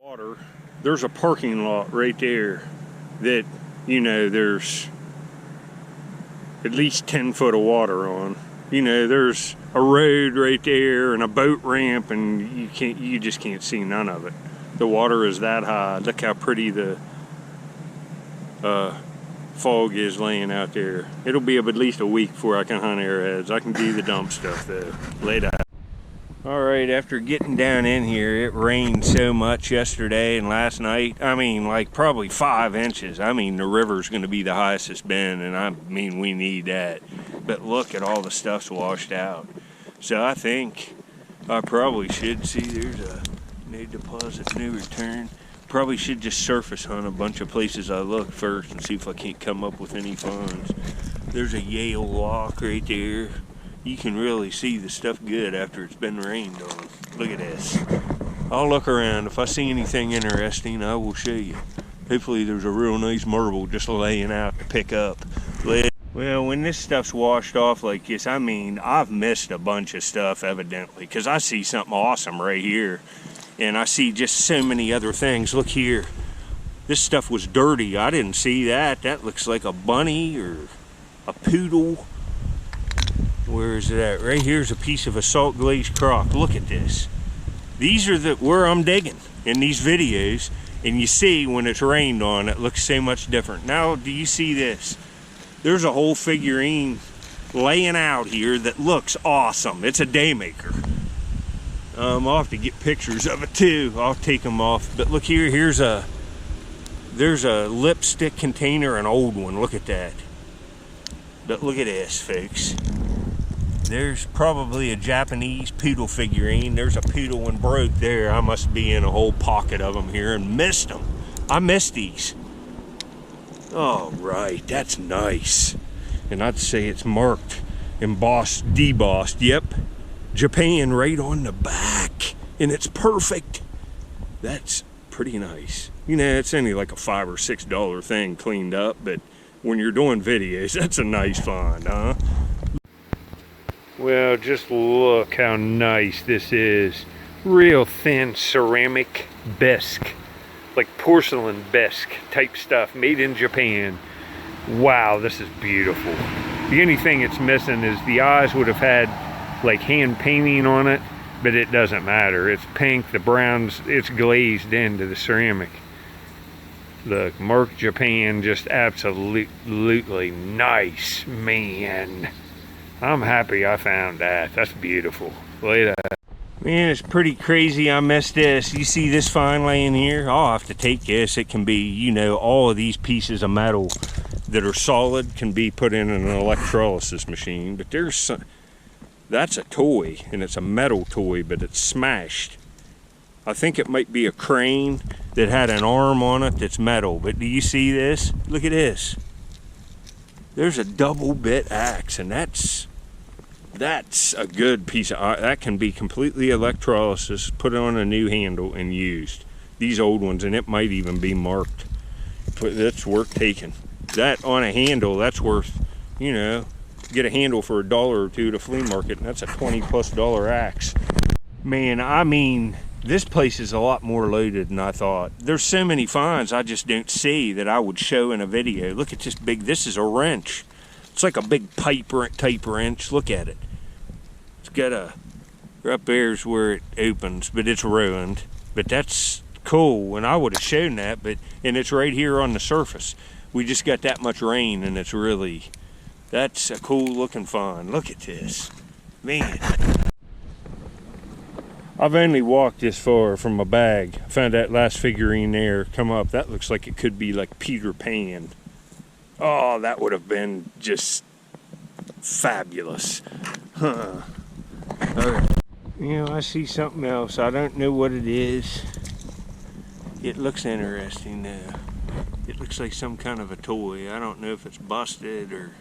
Water. There's a parking lot right there that, there's at least 10 foot of water on. There's a road right there and a boat ramp, and you just can't see none of it. The water is that high. Look how pretty the fog is laying out there. It'll be up at least a week before I can hunt arrowheads. I can do the dump stuff though later. Alright, after getting down in here, it rained so much yesterday and last night. Like probably 5 inches. The river's going to be the highest it's been, and we need that. But look at all the stuff's washed out. So I think I probably should, see there's a no deposit, no return. Probably should just surface hunt a bunch of places I look first and see if I can't come up with any finds. There's a Yale lock right there. You can really see the stuff good after it's been rained on. Look at this. I'll look around. If I see anything interesting, I will show you. Hopefully there's a real nice marble just laying out to pick up. Well, when this stuff's washed off like this, I've missed a bunch of stuff evidently, because I see something awesome right here. And I see just so many other things. Look here. This stuff was dirty. I didn't see that. That looks like a bunny or a poodle. Where is it at? Right here's a piece of a salt glazed crock. Look at this. These are where I'm digging in these videos, and you see when it's rained on, it looks so much different. Now, do you see this? There's a whole figurine laying out here that looks awesome. It's a daymaker. I'll have to get pictures of it too. I'll take them off. But look here, there's a lipstick container, an old one. Look at that. But look at this, folks. There's probably a Japanese poodle figurine. There's a poodle one broke there. I must be in a whole pocket of them here and missed them. I missed these. All right, that's nice. And I'd say it's marked, embossed, debossed. Yep, Japan right on the back. And it's perfect. That's pretty nice. It's only like a $5 or $6 thing cleaned up, but when you're doing videos, that's a nice find, huh? Well, just look how nice this is. Real thin ceramic bisque, like porcelain bisque type stuff, made in Japan. Wow, this is beautiful. The only thing it's missing is the eyes would have had like hand painting on it, but it doesn't matter. It's pink, the browns, it's glazed into the ceramic. Look, marked Japan, just absolutely nice, man. I'm happy I found that. That's beautiful. Look at that. Man, it's pretty crazy I missed this. You see this fine laying here? I'll have to take this. It can be, all of these pieces of metal that are solid can be put in an electrolysis machine. But there's some, that's a toy, and it's a metal toy, but it's smashed. I think it might be a crane that had an arm on it that's metal. But do you see this? Look at this. There's a double bit axe, and that's a good piece of art. That can be completely electrolysis, put on a new handle and used. These old ones, and it might even be marked. But that's worth taking. That on a handle, that's worth, get a handle for $1 or $2 at a flea market, and that's a $20+ axe. Man, this place is a lot more loaded than I thought. There's so many finds I just don't see that I would show in a video. Look at this this is a wrench. It's like a big pipe type wrench. Look at it. It's got up there's where it opens, but it's ruined. But that's cool, and I would have shown that, and it's right here on the surface. We just got that much rain, and that's a cool looking find. Look at this. Man. I've only walked this far from my bag. I found that last figurine there come up. That looks like it could be like Peter Pan. Oh, that would have been just fabulous. Huh. All right. I see something else. I don't know what it is. It looks interesting though. It looks like some kind of a toy. I don't know if it's busted or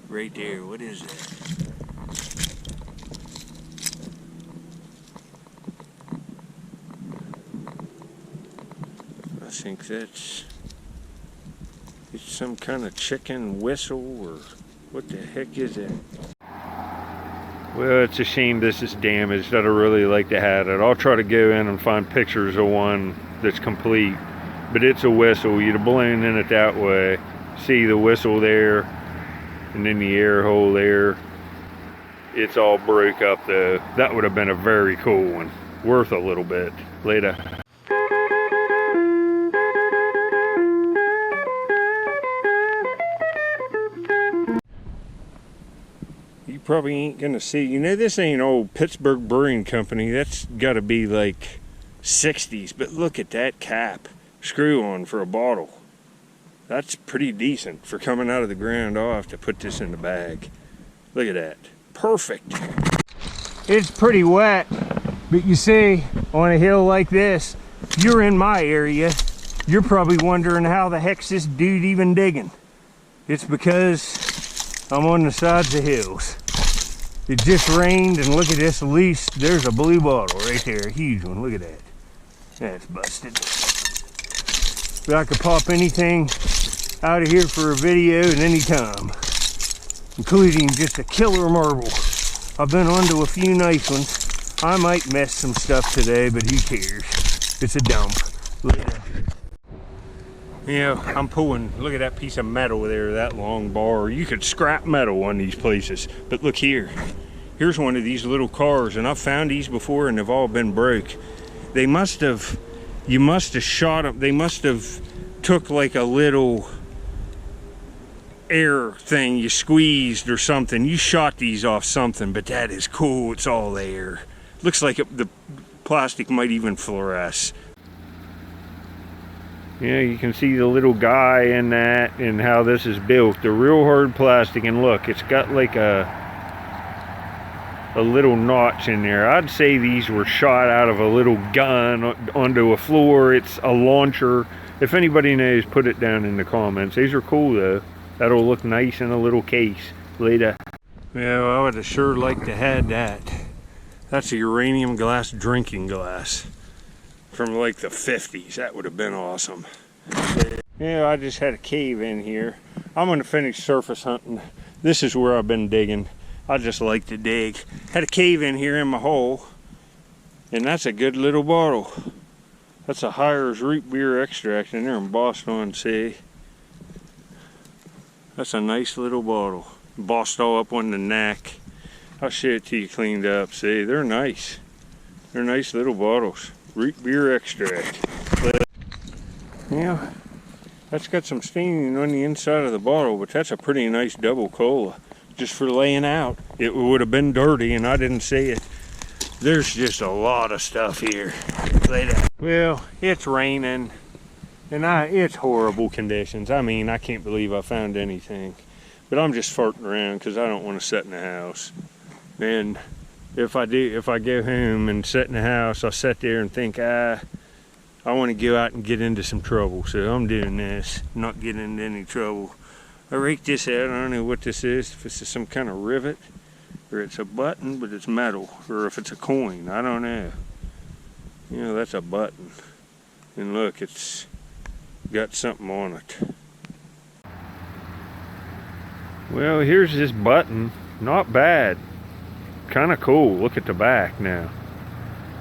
right there. What is that? I think it's some kind of chicken whistle, or what the heck is it? Well, it's a shame this is damaged. I'd really like to have it. I'll try to go in and find pictures of one that's complete, but it's a whistle. You'd have blown in it that way. See the whistle there, and then the air hole there. It's all broke up though. That would have been a very cool one. Worth a little bit. Later. You probably ain't gonna see, you know, this ain't old Pittsburgh Brewing Company. That's gotta be like 60s, but look at that cap. Screw on for a bottle. That's pretty decent for coming out of the ground. I'll have to put this in the bag. Look at that. Perfect. It's pretty wet, but you see, on a hill like this, if you're in my area, you're probably wondering how the heck's this dude even digging. It's because I'm on the sides of hills. It just rained, and look at this, at least there's a blue bottle right there, a huge one. Look at that. That's busted. But I could pop anything out of here for a video at any time, including just a killer marble. I've been onto a few nice ones. I might mess some stuff today, but who cares? It's a dump. Look at that. You know, I'm pulling, look at that piece of metal there, that long bar. You could scrap metal on these places, but look here. Here's one of these little cars, and I've found these before and they've all been broke. They must have, you must have shot them, they must have took like a little air thing you squeezed or something. You shot these off something, but that is cool. It's all there. Looks like the plastic might even fluoresce. Yeah, you can see the little guy in that and how this is built. The real hard plastic, and look, it's got like a little notch in there. I'd say these were shot out of a little gun onto a floor. It's a launcher. If anybody knows, put it down in the comments. These are cool though. That'll look nice in a little case later. Yeah, well, I would have sure liked to had that. That's a uranium glass drinking glass from like the 50s. That would have been awesome. Yeah, I just had a cave in here. I'm gonna finish surface hunting. This is where I've been digging. I just like to dig. Had a cave in here in my hole, and that's a good little bottle. That's a Hires root beer extract in there embossed on, see? That's a nice little bottle. Embossed all up on the neck. I'll show it to you cleaned up. See, they're nice. They're nice little bottles. Root beer extract. Yeah, that's got some staining on the inside of the bottle, but that's a pretty nice double cola. Just for laying out. It would have been dirty and I didn't see it. There's just a lot of stuff here. Well, it's raining. And it's horrible conditions. I mean, I can't believe I found anything. But I'm just farting around because I don't want to sit in the house. And if I go home and sit in the house, I'll sit there and think, I want to go out and get into some trouble. So I'm doing this, not getting into any trouble. I raked this out. I don't know what this is. If it's some kind of rivet or it's a button, but it's metal. Or if it's a coin, I don't know. You know, that's a button. And look, it's got something on it. Well, here's this button. Not bad. Kind of cool. Look at the back now.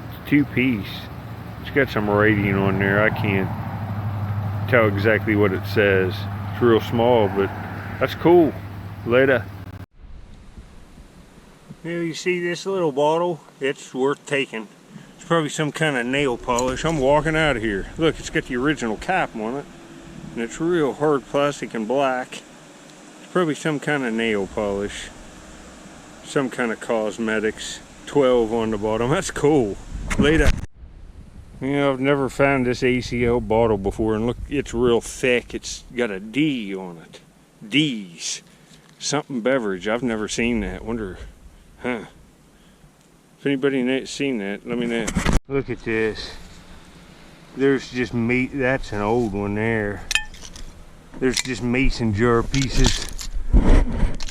It's two-piece. It's got some writing on there. I can't tell exactly what it says. It's real small, but that's cool. Later. Now you see this little bottle? It's worth taking. It's probably some kind of nail polish. I'm walking out of here. Look, it's got the original cap on it. And it's real hard plastic and black. It's probably some kind of nail polish. Some kind of cosmetics. 12 on the bottom. That's cool. Later. You know, I've never found this ACL bottle before, and look, it's real thick. It's got a D on it. D's. Something beverage. I've never seen that. Wonder, huh? If anybody seen that, let me know. Look at this. There's just meat. That's an old one there. There's just mason jar pieces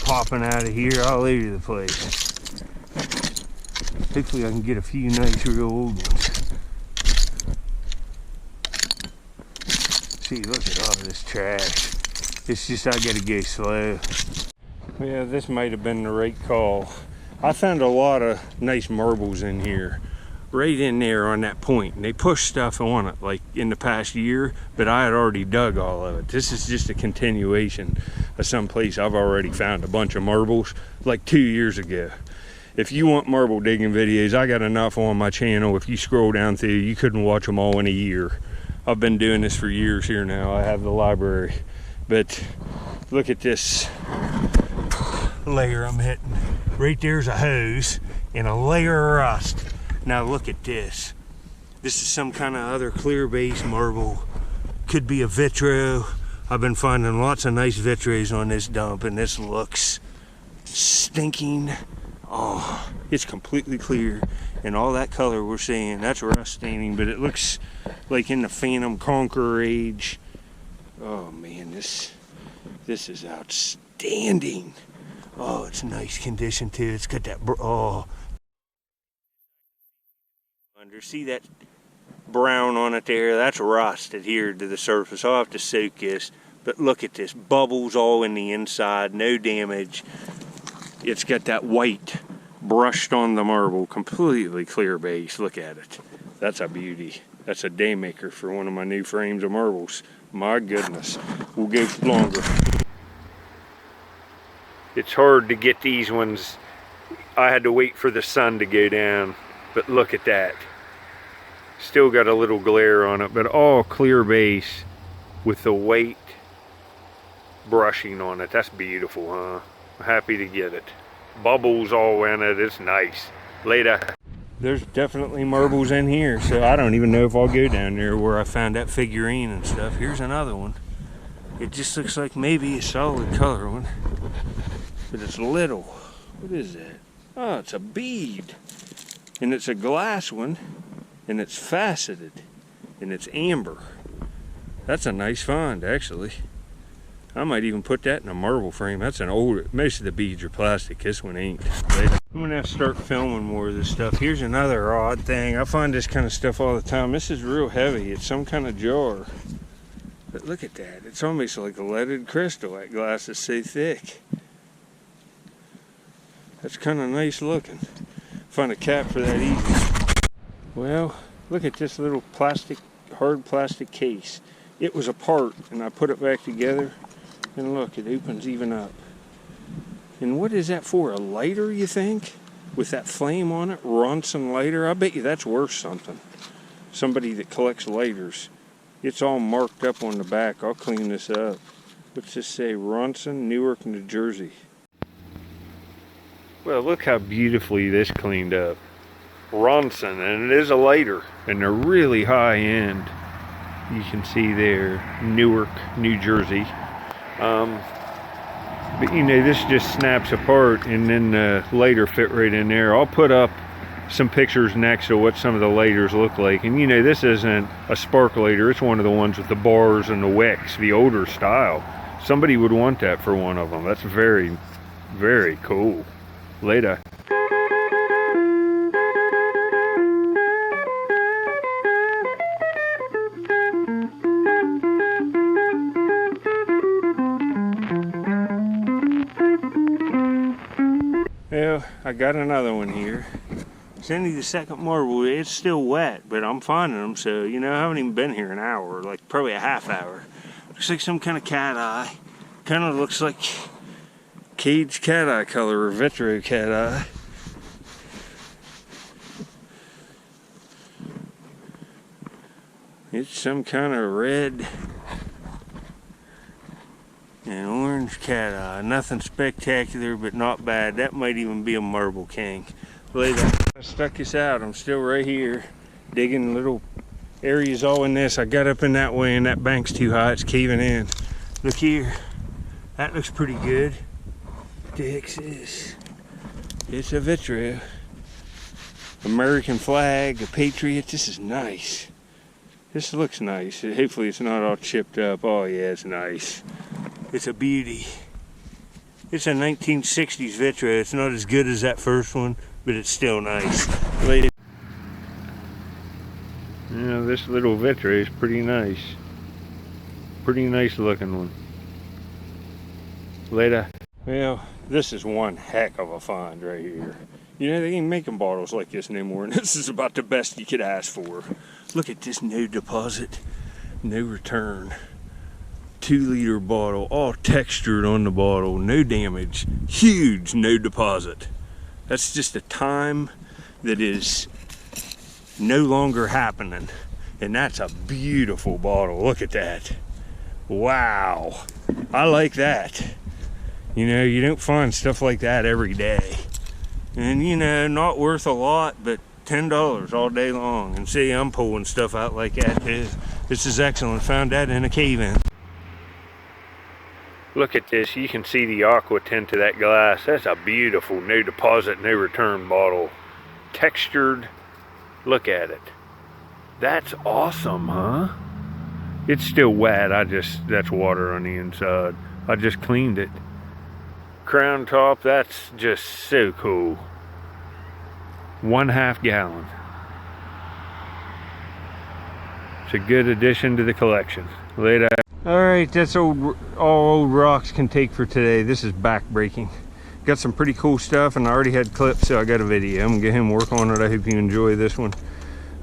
popping out of here all over the place. Hopefully I can get a few nice real old ones. See, look at all this trash. It's just I gotta go slow. Yeah, this might have been the right call. I found a lot of nice marbles in here. right in there on that point, and they pushed stuff on it like in the past year, but I had already dug all of it. This is just a continuation of some place I've already found a bunch of marbles like 2 years ago. If you want marble digging videos, I got enough on my channel. If you scroll down through, you couldn't watch them all in a year. I've been doing this for years here now. I have the library. But look at this layer I'm hitting. Right there's a hose and a layer of rust. Now look at this. This is some kind of other clear base marble. Could be a vitro. I've been finding lots of nice vitros on this dump, and this looks stinking. Oh, it's completely clear, and all that color we're seeing, that's rust staining, but it looks like in the Phantom Conqueror age. Oh man, this is outstanding. Oh, it's nice condition too. It's got that, oh. See that brown on it there? That's rust adhered to the surface. I'll have to soak this, but look at this, bubbles all in the inside, no damage. It's got that white brushed on the marble, completely clear base. Look at it. That's a beauty. That's a day maker for one of my new frames of marbles. My goodness, we'll go longer. It's hard to get these ones. I had to wait for the sun to go down, but look at that. Still got a little glare on it, but all clear base with the white brushing on it. That's beautiful, huh? I'm happy to get it. Bubbles all in it. It's nice. Later. There's definitely marbles in here, so I don't even know if I'll go down there where I found that figurine and stuff. Here's another one. It just looks like maybe a solid color one, but it's little. What is that? Oh, it's a bead, and it's a glass one, and it's faceted, and it's amber. That's a nice find, actually. I might even put that in a marble frame. That's an old, most of the beads are plastic. This one ain't. I'm gonna have to start filming more of this stuff. Here's another odd thing. I find this kind of stuff all the time. This is real heavy. It's some kind of jar. But look at that. It's almost like a leaded crystal. That glass is so thick. That's kind of nice looking. Find a cap for that easy. Well, look at this little plastic, hard plastic case. It was apart, and I put it back together. And look, it opens even up. And what is that for? A lighter, you think? With that flame on it? Ronson Lighter? I bet you that's worth something. Somebody that collects lighters. It's all marked up on the back. I'll clean this up. What's this say? Ronson, Newark, New Jersey. Well, look how beautifully this cleaned up. Ronson, and it is a lighter. And they're really high end. You can see there, Newark, New Jersey. But you know, this just snaps apart, and then the lighter fit right in there. I'll put up some pictures next to what some of the lighters look like. And you know, this isn't a spark lighter. It's one of the ones with the bars and the wicks, the older style. Somebody would want that for one of them. That's very, very cool. Later. Well, I got another one here. It's only the second marble. It's still wet, but I'm finding them, so you know, I haven't even been here an hour, like probably a half hour. Looks like some kind of cat eye. Kind of looks like cage cat eye color or vitro cat eye. It's some kind of red and orange cat eye. Nothing spectacular, but not bad. That might even be a marble king. Later. I stuck this out. I'm still right here digging little areas all in this. I got up in that way, and that bank's too high. It's caving in. Look here. That looks pretty good. What the heck's this? It's a vitro. American flag, a patriot. This is nice. This looks nice. Hopefully it's not all chipped up. Oh yeah, it's nice. It's a beauty. It's a 1960s vitro. It's not as good as that first one, but it's still nice. Later. You know, this little vitro is pretty nice. Pretty nice looking one. Later. Well, this is one heck of a find right here. You know, they ain't making bottles like this anymore, and this is about the best you could ask for. Look at this, no deposit, no return. 2-liter bottle, all textured on the bottle, no damage, huge, no deposit. That's just a time that is no longer happening. And that's a beautiful bottle. Look at that. Wow. I like that. You know, you don't find stuff like that every day. And you know, not worth a lot, but $10 all day long. And see, I'm pulling stuff out like that too. This is excellent. Found that in a cave-in. Look at this. You can see the aqua tint to that glass. That's a beautiful no deposit, no return bottle. Textured. Look at it. That's awesome, huh? It's still wet. That's water on the inside. I just cleaned it. Crown top, that's just so cool. 1/2 gallon. It's a good addition to the collection. Later. All right, that's all old rocks can take for today. This is back-breaking. Got some pretty cool stuff, and I already had clips, so I got a video. I'm gonna get him work on it. I hope you enjoy this one.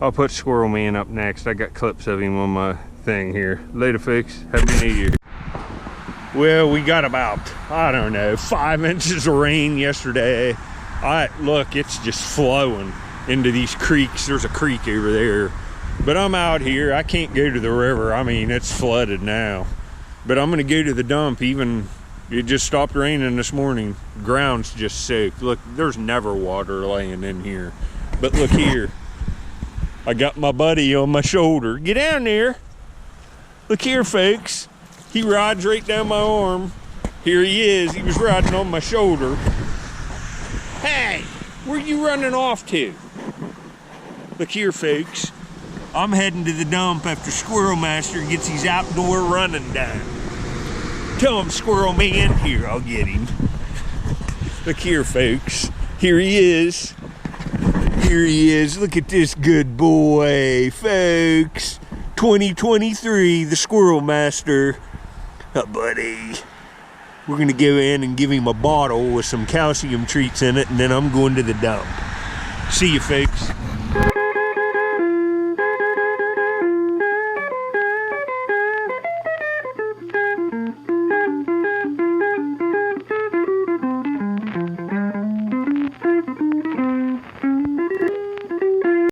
I'll put Squirrel Man up next. I got clips of him on my thing here. Later, folks. Happy New Year. Well, we got about, I don't know, 5 inches of rain yesterday. Look, it's just flowing into these creeks. There's a creek over there. But I'm out here. I can't go to the river. I mean, it's flooded now. But I'm going to go to the dump. It just stopped raining this morning. Ground's just soaked. Look, there's never water laying in here. But look here. I got my buddy on my shoulder. Get down there. Look here, folks. He rides right down my arm. Here he is. He was riding on my shoulder. Hey, where you running off to? Look here, folks. I'm heading to the dump after Squirrel Master gets his outdoor running done. Tell him, Squirrel Man. Here, I'll get him. Look here, folks. Here he is. Here he is. Look at this good boy, folks. 2023, the Squirrel Master. Buddy. We're going to go in and give him a bottle with some calcium treats in it, and then I'm going to the dump. See you, folks.